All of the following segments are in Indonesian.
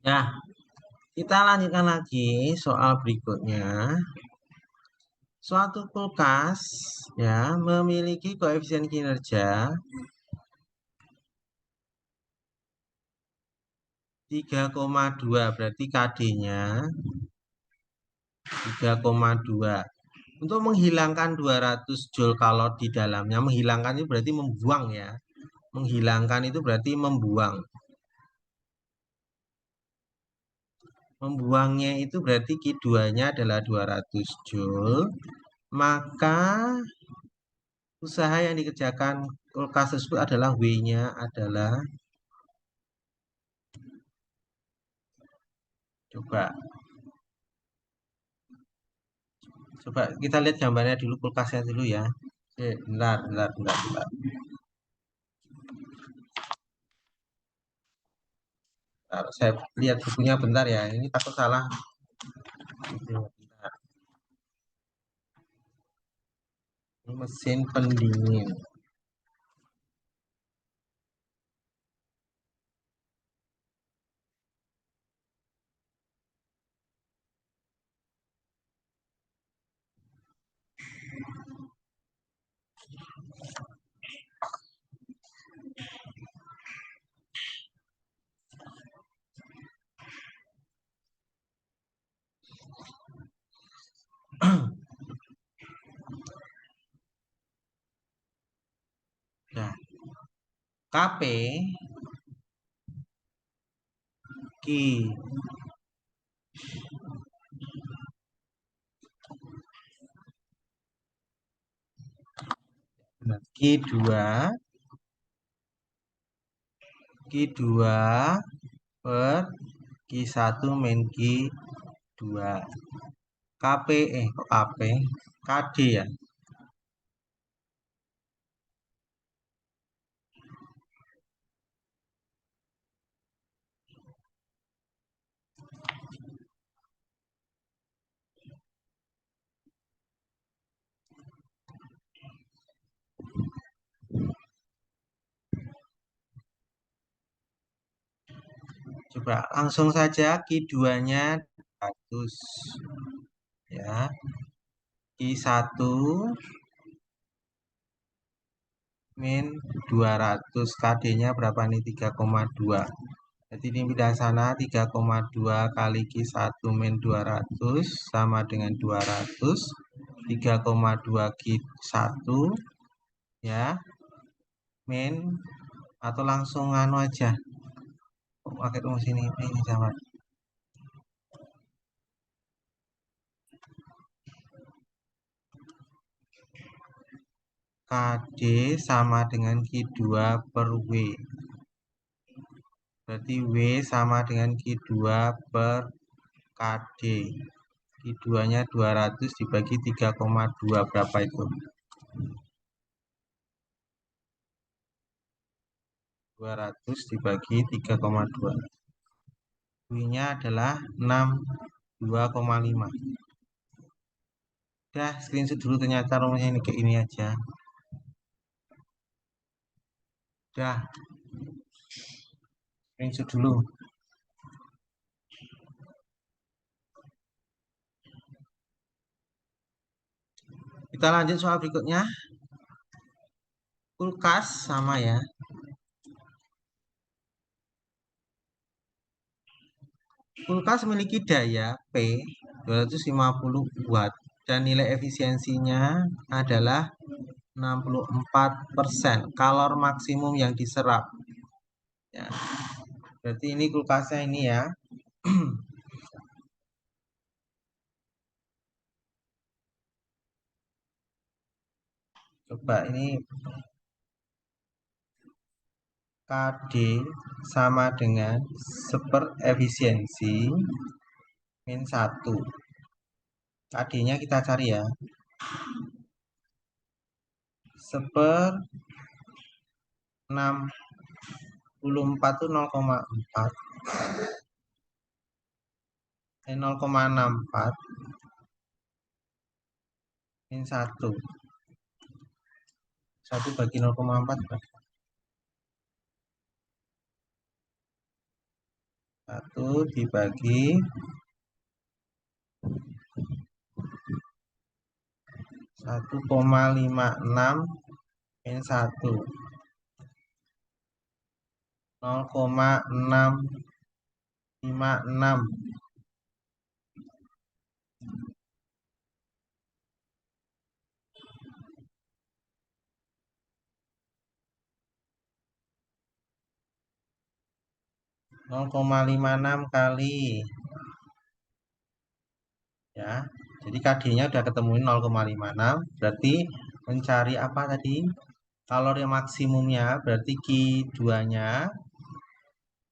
Nah, kita lanjutkan lagi soal berikutnya. Suatu kulkas ya memiliki koefisien kinerja 3,2, berarti KD-nya 3,2. Untuk menghilangkan 200 Joule kalori di dalamnya, menghilangkan itu berarti membuang ya. Menghilangkan itu berarti membuang. Membuangnya itu berarti Q2-nya adalah 200 Joule. Maka usaha yang dikerjakan kulkas tersebut adalah W-nya adalah, coba kita lihat gambarnya dulu, kulkasnya dulu ya. Bentar. Saya lihat bukunya bentar ya. Ini takut salah. Bentar. Ini mesin pendingin. Nah, KP Q Q2 per Q1 min Q2. KP kok KP? KD ya. Coba langsung saja Q2-nya 100 ya. Q1 min 200, KD-nya berapa nih? 3,2. Jadi ini pindah sana, 3,2 kali Q1 min 200 sama dengan 200. 3,2 Q1 ya min, atau langsung anu aja. Pakai rumus ini sama. KD sama dengan Q2 per W. Berarti W sama dengan Q2 per KD. Q2-nya 200 dibagi 3,2, berapa itu? 200 dibagi 3,2. W-nya adalah 62,5. Udah, screenshot dulu, ternyata rumusnya ini kayak ini aja. Udah, screenshot dulu. Kita lanjut soal berikutnya. Kulkas sama ya. Kulkas memiliki daya P 250 watt dan nilai efisiensinya adalah 64%. Kalor maksimum yang diserap. Ya. Berarti ini kulkasnya ini ya. Coba ini KD sama dengan seper efisiensi min 1. KD-nya kita cari ya. Seper 64 itu 0,4. 0,64 min 1. 1 bagi 0,4 berapa? 1 dibagi 1,56 min 1. 0,656. 0,56 kali ya. Jadi KD-nya udah ketemu 0,56, berarti mencari apa tadi? Kalori maksimumnya berarti Q2-nya.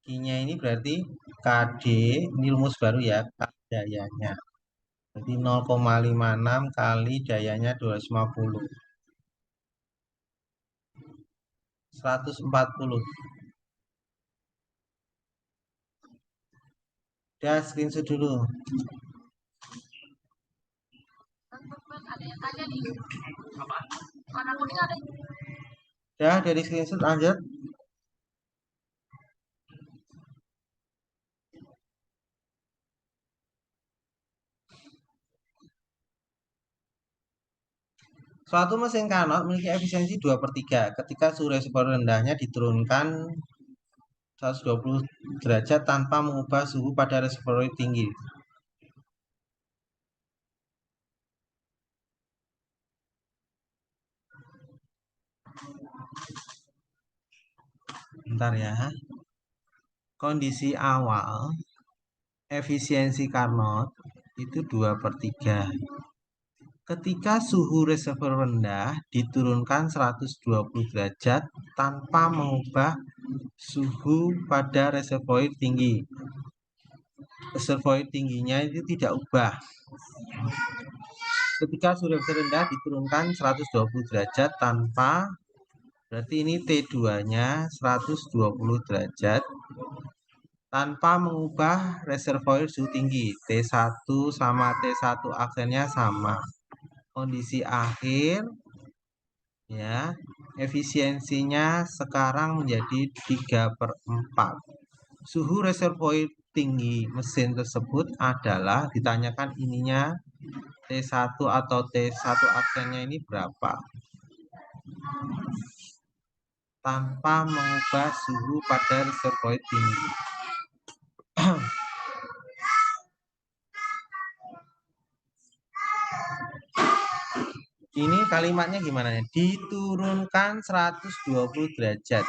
Q-nya ini berarti KD, ini rumus baru ya, dayanya. Jadi 0,56 kali dayanya 250. 140. Ya, screenshot dulu. Ya, dari screenshot lanjut. Suatu mesin Carnot memiliki efisiensi 2/3 ketika suhu reservoir rendahnya diturunkan 120 derajat tanpa mengubah suhu pada reservoir tinggi. Bentar ya. Kondisi awal efisiensi Carnot itu 2/3. Ketika suhu reservoir rendah diturunkan 120 derajat tanpa mengubah suhu pada reservoir tinggi. Reservoir tingginya itu tidak ubah. Ketika suhu reservoir rendah diturunkan 120 derajat tanpa, berarti ini T2-nya 120 derajat tanpa mengubah reservoir suhu tinggi. T1 sama T1 aksennya sama. Kondisi akhir ya, efisiensinya sekarang menjadi 3/4. Suhu reservoir tinggi mesin tersebut adalah, ditanyakan ininya T1 atau T1 aksennya ini berapa, tanpa mengubah suhu pada reservoir tinggi. Ini kalimatnya gimana ya? Diturunkan 120 derajat.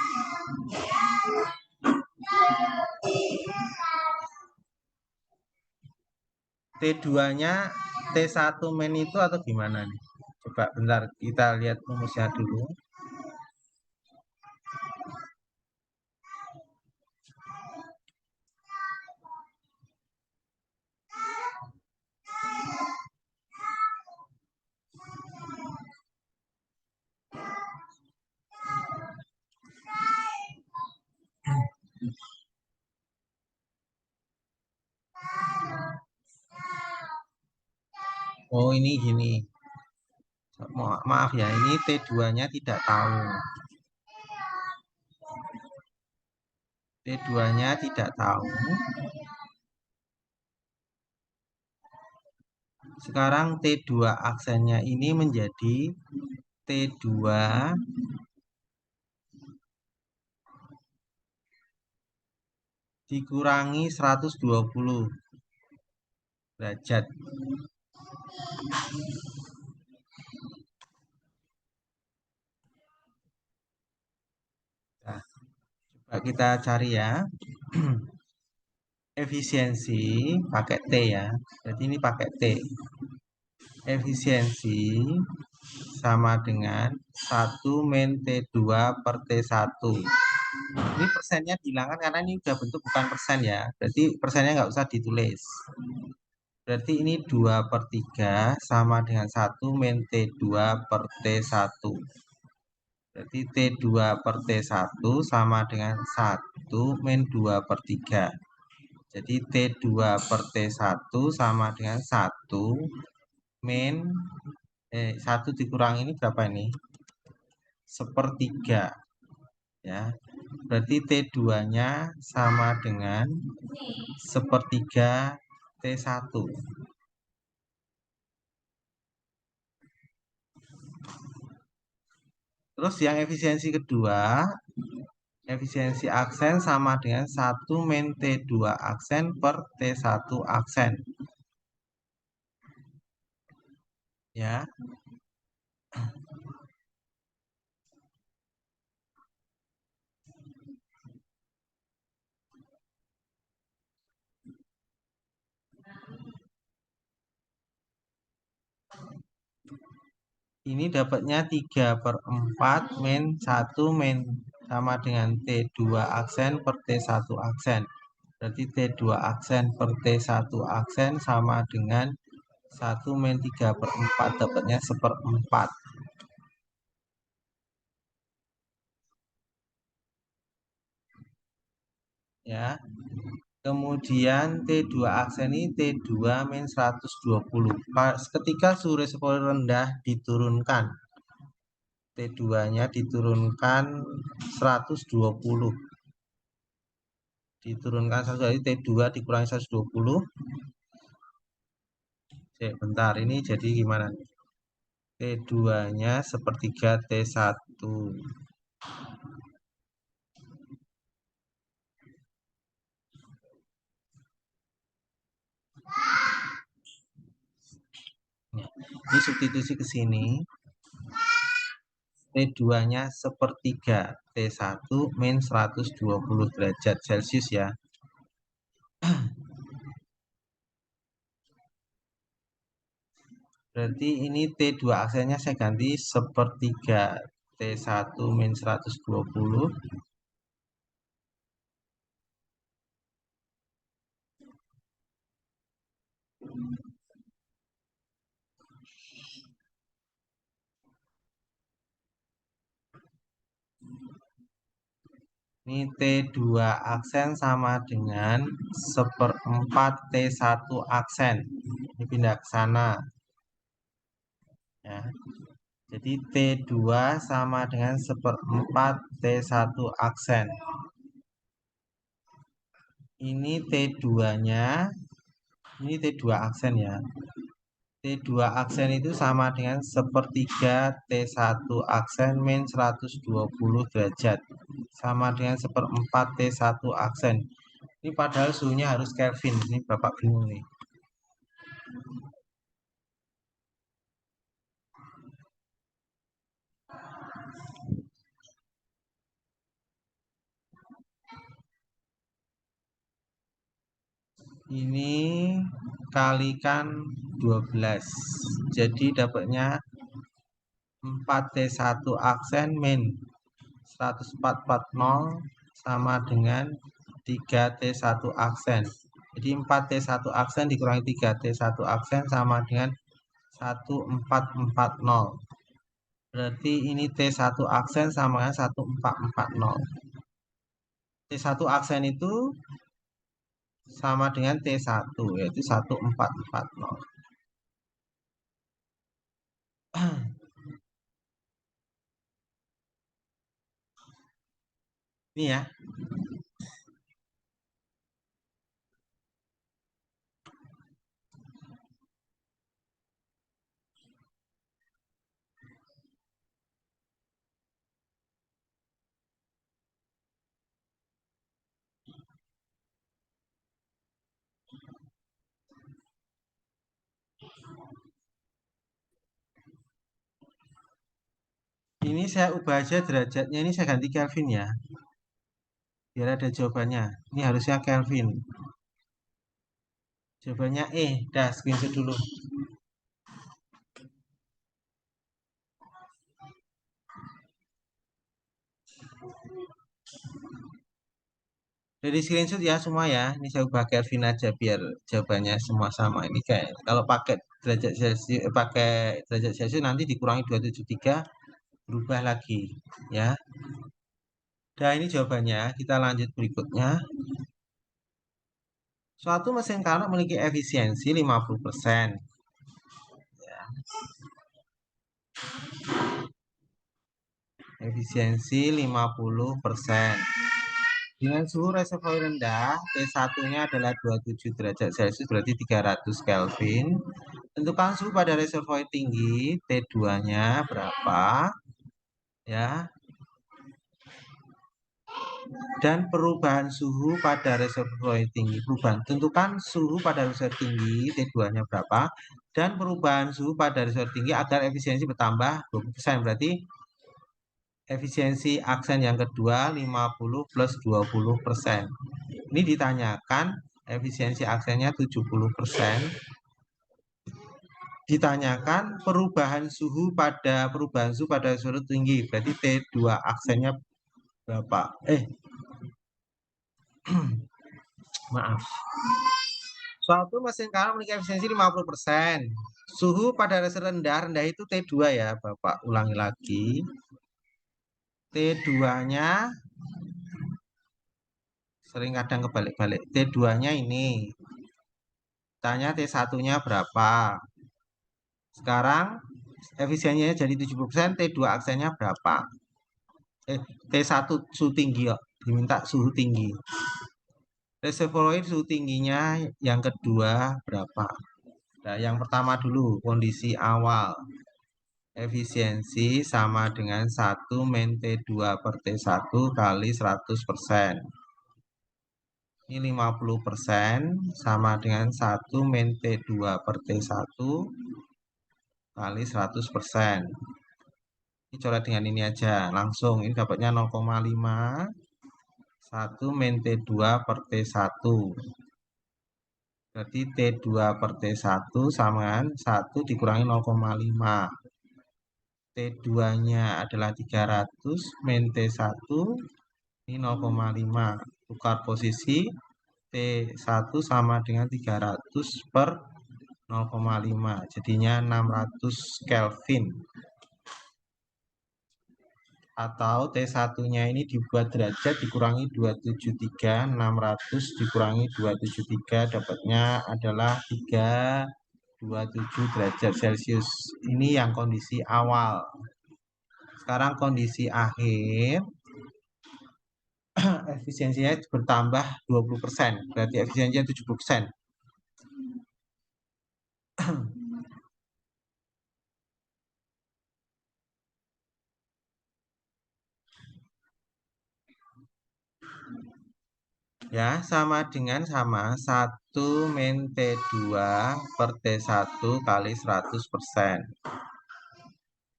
T2-nya T1 main itu atau gimana nih? Coba bentar kita lihat rumusnya dulu. Oh, ini gini. Maaf ya, ini T2-nya tidak tahu. T2-nya tidak tahu. Sekarang T2 aksennya ini menjadi T2 dikurangi 120 derajat. Nah, coba kita cari ya. Efisiensi pakai T ya. Jadi ini pakai T. Efisiensi sama dengan 1 min T2 per T1. Ini persennya dihilangkan karena ini udah bentuk bukan persen ya. Berarti persennya nggak usah ditulis. Berarti ini 2/3 sama dengan 1 min T2 per T1. Berarti T2 per T1 sama dengan 1 min 2/3. Jadi T2 per T1 sama dengan 1 min 1 dikurang ini berapa ini? 1/3. ya. Berarti T2-nya sama dengan sepertiga T1. Terus yang efisiensi kedua, efisiensi aksen sama dengan 1 min T2 aksen per T1 aksen. Ya, ini dapatnya 3/4 min 1 min sama dengan T2 aksen per T1 aksen. Berarti T2 aksen per T1 aksen sama dengan 1 min 3/4, dapatnya 1/4. Ya. Kemudian T2 aksen ini T2 min 120. Ketika suhu resepon rendah diturunkan, T2-nya diturunkan 120. Diturunkan 120, jadi T2 dikurangi 120. Bentar, ini jadi gimana nih? T2-nya sepertiga T1. Ini substitusi ke sini. T2-nya sepertiga T1 min 120 derajat Celcius ya. Berarti ini T2 aksennya saya ganti sepertiga T1 min 120. Ini T2 aksen sama dengan 1/4 T1 aksen. Ini pindah ke sana. Ya. Jadi T2 sama dengan 1/4 T1 aksen. Ini T2-nya, ini T2 aksen ya. T2 aksen itu sama dengan sepertiga T1 aksen min 120 derajat. Sama dengan 1/4 T1 aksen. Ini padahal suhunya harus Kelvin. Ini Bapak bingung nih. Ini kalikan 12. Jadi dapatnya 4T1 aksen min 1440 sama dengan 3T1 aksen. Jadi 4T1 aksen dikurangi 3T1 aksen sama dengan 1440. Berarti ini T1 aksen sama dengan 1440. T1 aksen itu sama dengan T1, yaitu 1440. Ini ya. Ini saya ubah aja derajatnya, ini saya ganti Kelvin ya. Biar ada jawabannya. Ini harusnya Kelvin. Jawabannya dah screenshot dulu. Dari screenshot ya semua ya. Ini saya ubah Kelvin aja biar jawabannya semua sama. Ini kayak kalau pakai derajat Celcius, pakai derajat Celcius nanti dikurangi 273 berubah lagi ya. Nah, ini jawabannya. Kita lanjut berikutnya. Suatu mesin Carnot memiliki efisiensi 50%. Ya. Efisiensi 50%. Dengan suhu reservoir rendah, T1-nya adalah 27 derajat Celcius, berarti 300 Kelvin. Tentukan suhu pada reservoir tinggi, T2-nya berapa? Ya. Dan perubahan suhu pada reservoir tinggi. Tentukan suhu pada reservoir tinggi, T2-nya berapa? Dan perubahan suhu pada reservoir tinggi agar efisiensi bertambah 20%. Berarti efisiensi aksen yang kedua 50 plus 20%. Ini ditanyakan efisiensi aksennya 70%. Ditanyakan perubahan suhu pada reservoir tinggi. Berarti T2 aksennya berapa? Maaf. Suatu mesin KR memiliki efisiensi 50%. Suhu pada reservoir rendah itu T2 ya, Bapak ulangi lagi. T2-nya sering kadang kebalik-balik. T2-nya ini. Tanya T1-nya berapa. Sekarang efisiensinya jadi 70%, T2 aksennya berapa? T1 suhu tinggi kok, diminta suhu tinggi. Reservoir suhu tingginya yang kedua berapa? Nah, yang pertama dulu, kondisi awal. Efisiensi sama dengan 1 min T2 per T1 kali 100%. Ini 50% sama dengan 1 min T2 per T1 kali 100%. Ini coret dengan ini aja, langsung. Ini dapatnya 0,5. 1 min T2 per T1. Berarti T2 per T1 sama dengan 1 dikurangi 0,5. T2-nya adalah 300 min T1. Ini 0,5. Tukar posisi. T1 sama dengan 300 per 0,5. Jadinya 600 Kelvin. Atau T1-nya ini dibuat derajat dikurangi 273, 600 dikurangi 273 dapatnya adalah 327 derajat Celcius. Ini yang kondisi awal. Sekarang kondisi akhir, efisiensinya bertambah 20%, berarti efisiensinya 70%. Ya, sama dengan 1 min T2 per T1 kali 100%.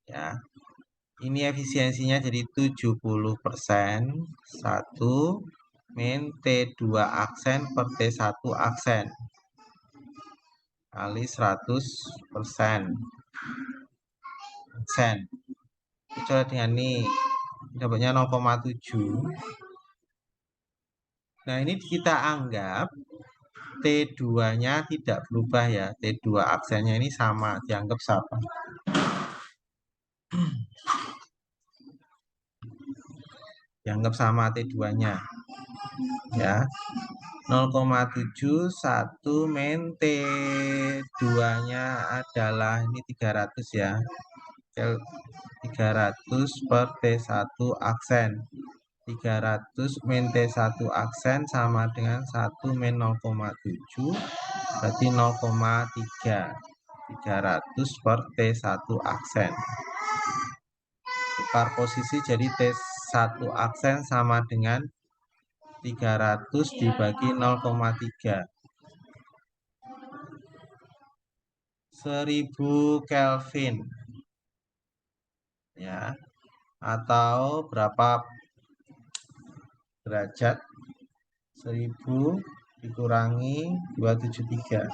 Ya. Ini efisiensinya jadi 70%. 1 min T2 aksen per T1 aksen kali 100%. Aksen. Coba dengan ini dapatnya 0,7. Nah, ini kita anggap T2-nya tidak berubah ya. T2 aksennya ini sama, dianggap sama. Dianggap sama T2-nya. Ya. 0,71 min T2-nya adalah ini 300 ya. 300 per T1 aksen. 300 min T1 aksen sama dengan 1 min 0,7 berarti 0,3. 300 per T1 aksen. Tukar posisi jadi T1 aksen sama dengan 300 dibagi 0,3. 1000 Kelvin. Ya. Atau berapa derajat? 1000 dikurangi 273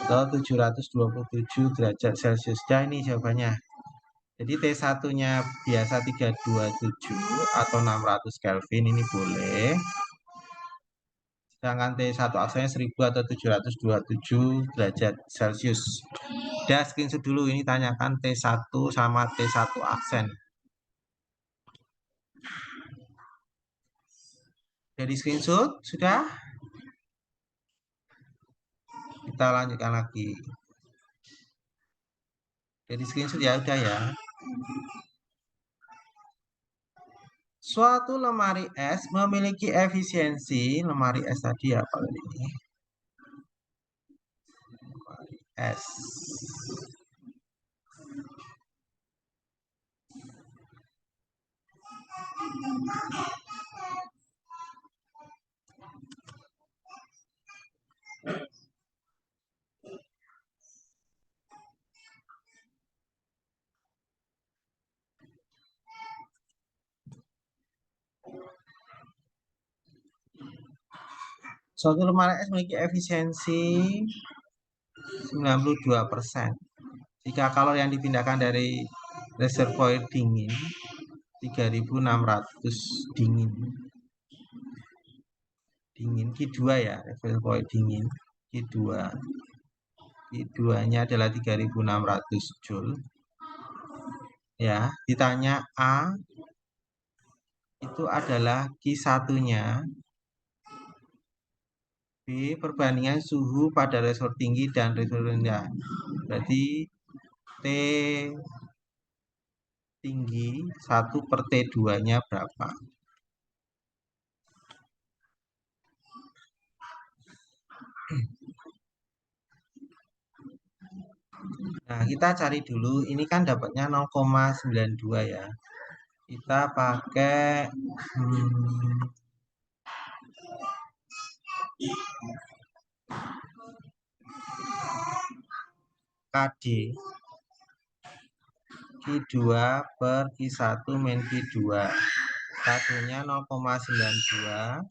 atau 727 derajat Celcius. Nah, ini jawabannya. Jadi T1-nya biasa 327 atau 600 Kelvin ini boleh. Sedangkan T1 aksennya 1000 atau 727 derajat Celcius. Udah screenshot dulu, ini tanyakan T1 sama T1 aksen. Jadi screenshot sudah? Kita lanjutkan lagi. Jadi screenshot ya udah ya. Suatu lemari es memiliki efisiensi, lemari es tadi apa tadi ini? Lemari es. Suatu lemari es memiliki efisiensi 92%. Jika kalor yang dipindahkan dari reservoir dingin 3600 dingin. Dingin Q2 ya, reservoir dingin Q2. Q2-nya adalah 3600 Joule. Ya, ditanya A itu adalah Q1-nya. B perbandingan suhu pada reservoir tinggi dan reservoir rendah. Berarti T tinggi 1/T2-nya berapa? Nah, kita cari dulu. Ini kan dapatnya 0,92 ya. Kita pakai KD Q2 per Q1 min Q2. KD-nya 0,92,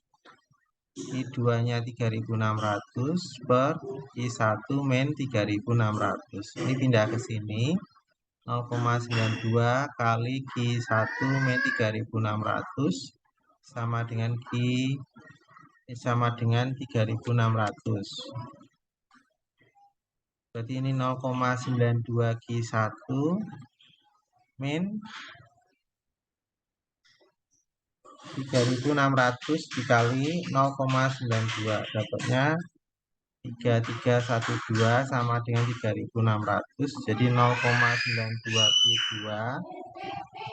Q2-nya 3600 per Q1 min 3600. Ini pindah ke sini. 0,92 kali Q1 min 3600 sama dengan 3600. Berarti ini 0,92 Q1 min 3600 dikali 0,92 dapatnya 3312 sama dengan 3600. Jadi 0,92 Q2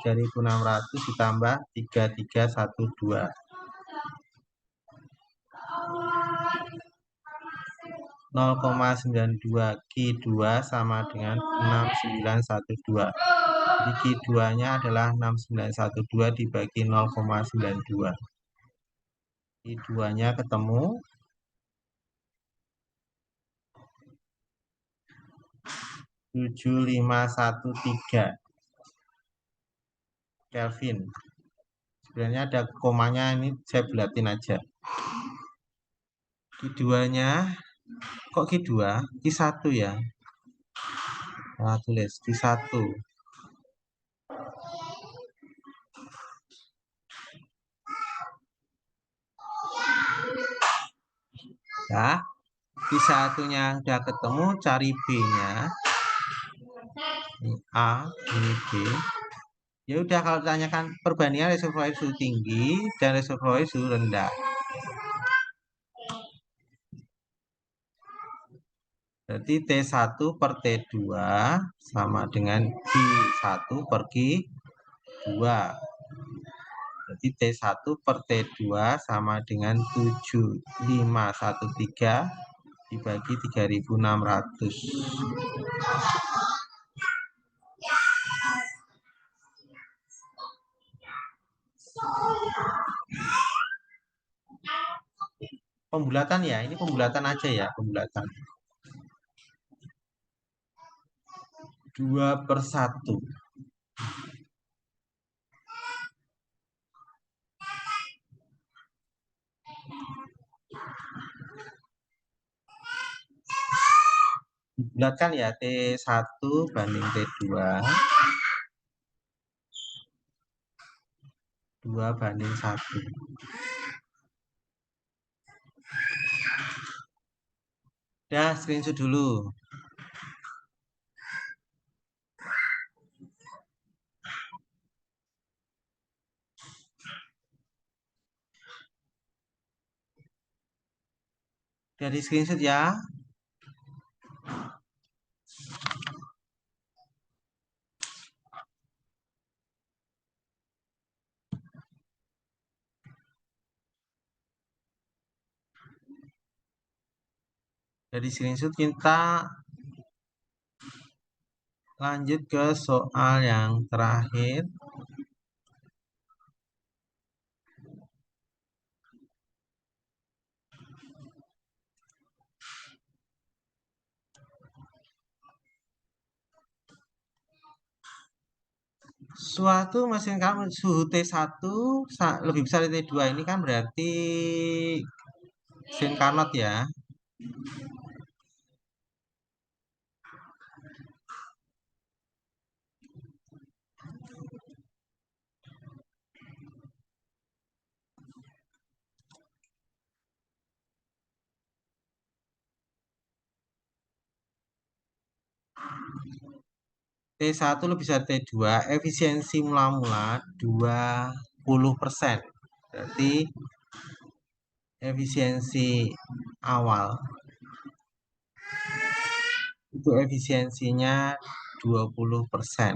3600 ditambah 3312. 0,92 Q2 sama dengan 6912. Jadi Q2-nya adalah 6912 dibagi 0,92. Q2-nya ketemu 7513 Kelvin. Sebenarnya ada komanya, ini saya bulatin aja. Q2-nya kok Q2? Q1 ya. Nah, tulis Q1. Ya, Q1-nya udah ketemu, cari B-nya. Ini A, ini B. Ya udah, kalau ditanyakan perbandingan reservoir suhu tinggi dan reservoir suhu rendah. Berarti T1 per T2 sama dengan Q1 per Q2. Berarti T1 per T2 sama dengan 7513 dibagi 3600. Pembulatan ya, ini pembulatan aja ya, pembulatan. 2/1. Bulatkan ya, T1 banding T2. 2/1. Udah, screenshot dulu. Dari screenshot ya. Dari screenshot kita lanjut ke soal yang terakhir. Suatu mesin kamu suhu T1 lebih besar dari T2 ini kan berarti mesin Carnot ya. T1 lebih besar T2, efisiensi mula-mula 20%. Berarti efisiensi awal itu efisiensinya 20%.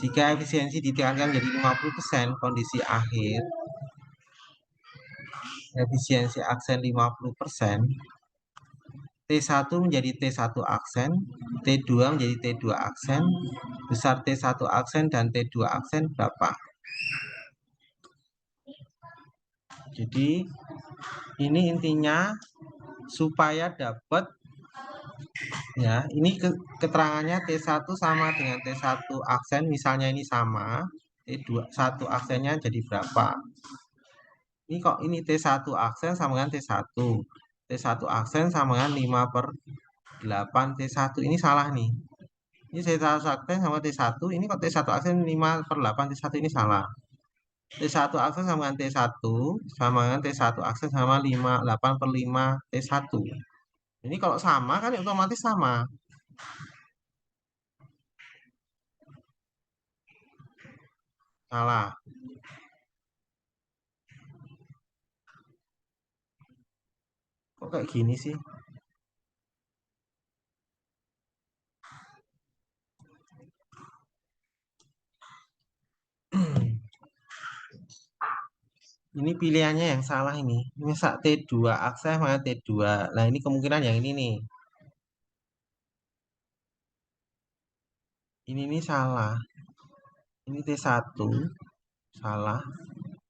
Jika efisiensi ditekankan menjadi 50%, kondisi akhir efisiensi aksen 50%, T1 menjadi T1 aksen, T2 menjadi T2 aksen, besar T1 aksen dan T2 aksen berapa? Jadi ini intinya supaya dapat ya, ini keterangannya T1 sama dengan T1 aksen, misalnya ini sama, T2 1 aksennya jadi berapa? Ini kok ini T1 aksen sama dengan T1. T1 aksen sama dengan 5/8 T1. Ini salah nih. Ini T1 aksen sama T1. Ini kok T1 aksen 5/8 T1 ini salah. T1 aksen sama dengan T1 sama dengan T1 aksen sama 8/5 T1. Ini kalau sama kan otomatis sama. Salah. Kok kayak gini sih? Ini pilihannya yang salah ini. Ini T2 aksen sama T2. Nah, ini kemungkinan yang ini nih. Ini nih salah. Ini T1 salah.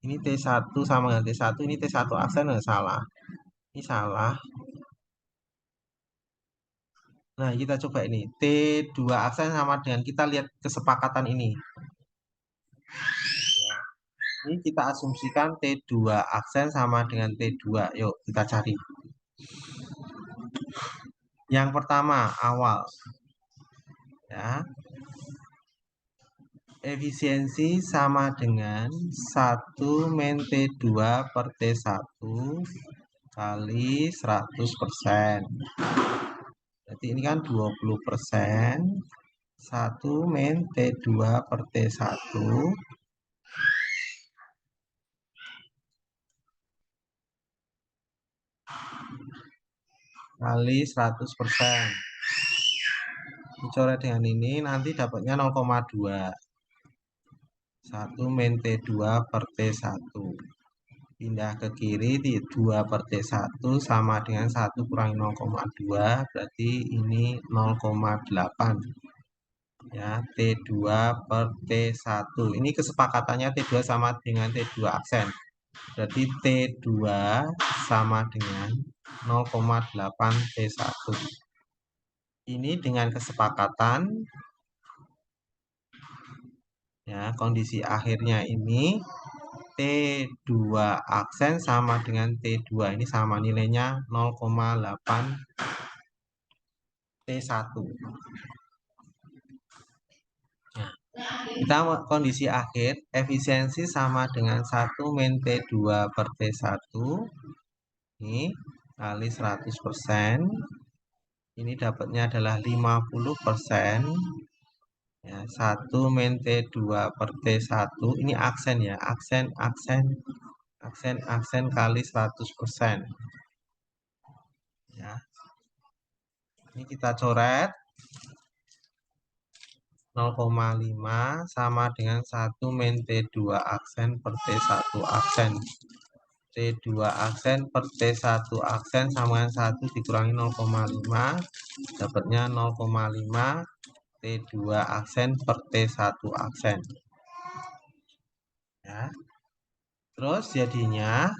Ini T1 sama dengan T1. Ini T1 aksen nggak salah. Ini salah. Nah, kita coba ini. T2 aksen sama dengan kita lihat kesepakatan ini. Ini kita asumsikan T2 aksen sama dengan T2. Yuk, kita cari. Yang pertama, awal. Ya. Efisiensi sama dengan 1 min T2 per T1 kali 100%. Berarti ini kan 20%. 1 min T2 per T1 kali 100%. Dicoret dengan ini nanti dapatnya 0,2. 1 min T2 per T1. Pindah ke kiri, 2 per T1 sama dengan 1 kurangi 0,2, berarti ini 0,8. Ya, T2 per T1. Ini kesepakatannya T2 sama dengan T2 aksen. Berarti T2 sama dengan 0,8 T1. Ini dengan kesepakatan ya, kondisi akhirnya ini T2 aksen sama dengan T2. Ini sama nilainya 0,8 T1. Nah, kita kondisi akhir efisiensi sama dengan 1 min T2 per T1 ini kali 100%. Ini dapatnya adalah 50%. Ya, 1 min T2 per T1 ini aksen ya, aksen kali 100%. Ya. Ini kita coret 0,5 sama dengan 1 min T2 aksen per T1 aksen. T2 aksen per T1 aksen sama dengan 1 dikurangi 0,5, dapatnya 0,5 T2 aksen per T1 aksen. Ya. Terus jadinya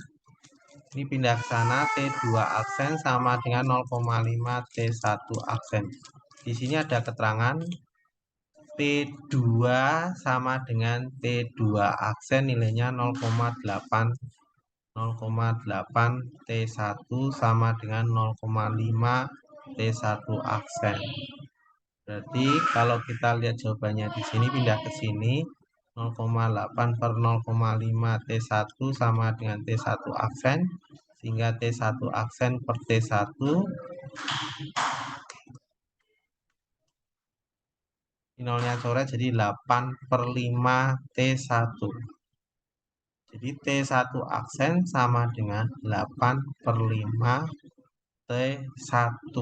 ini pindah ke sana, T2 aksen sama dengan 0,5 T1 aksen. Di sini ada keterangan T2 sama dengan T2 aksen nilainya 0,8 T1 sama dengan 0,5 T1 aksen. Berarti kalau kita lihat jawabannya di sini pindah ke sini 0,8 per 0,5 T1 sama dengan T1 aksen, sehingga T1 aksen per T1 nolnya coret jadi 8 per 5 T1. Jadi T1 aksen sama dengan 8 per 5 T1.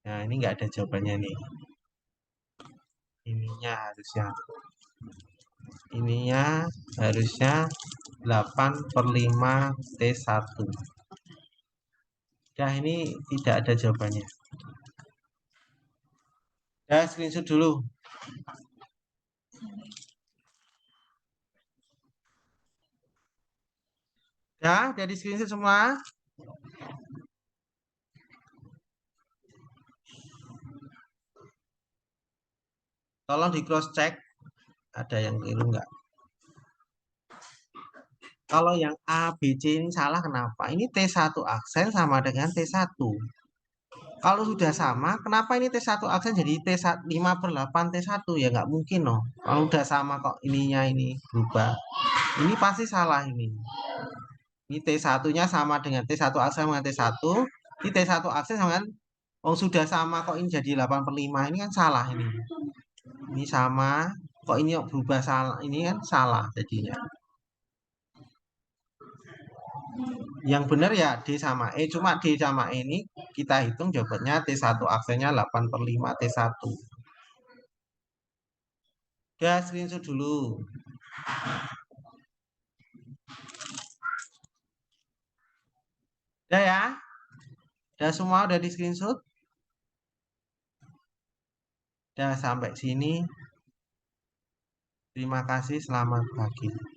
Nah, ini enggak ada jawabannya nih. Ininya harusnya 8 per 5 T1. Nah, ini tidak ada jawabannya. Ya, screenshot dulu. Ya, jadi screenshot semua. Tolong di cross check. Ada yang keliru enggak? Kalau yang A, B, C ini salah kenapa? Ini T1 aksen sama dengan T1. Kalau sudah sama, kenapa ini T1 aksen jadi T1 5 per 8 T1? Ya nggak mungkin loh. Kalau udah sama kok ininya ini berubah. Ini pasti salah ini. Ini T1-nya sama dengan T1 aksen dengan T1. Ini T1 aksen sama dengan sudah sama kok ini jadi 8 per 5. Ini kan salah ini. Ini sama, kok ini berubah salah. Ini kan salah jadinya. Yang benar ya D sama E, cuma D sama E ini kita hitung jawabannya T1 aksennya 8 per 5 T1. Udah screenshot dulu. Udah ya? Udah semua udah di screenshot? Udah sampai sini. Terima kasih, selamat pagi.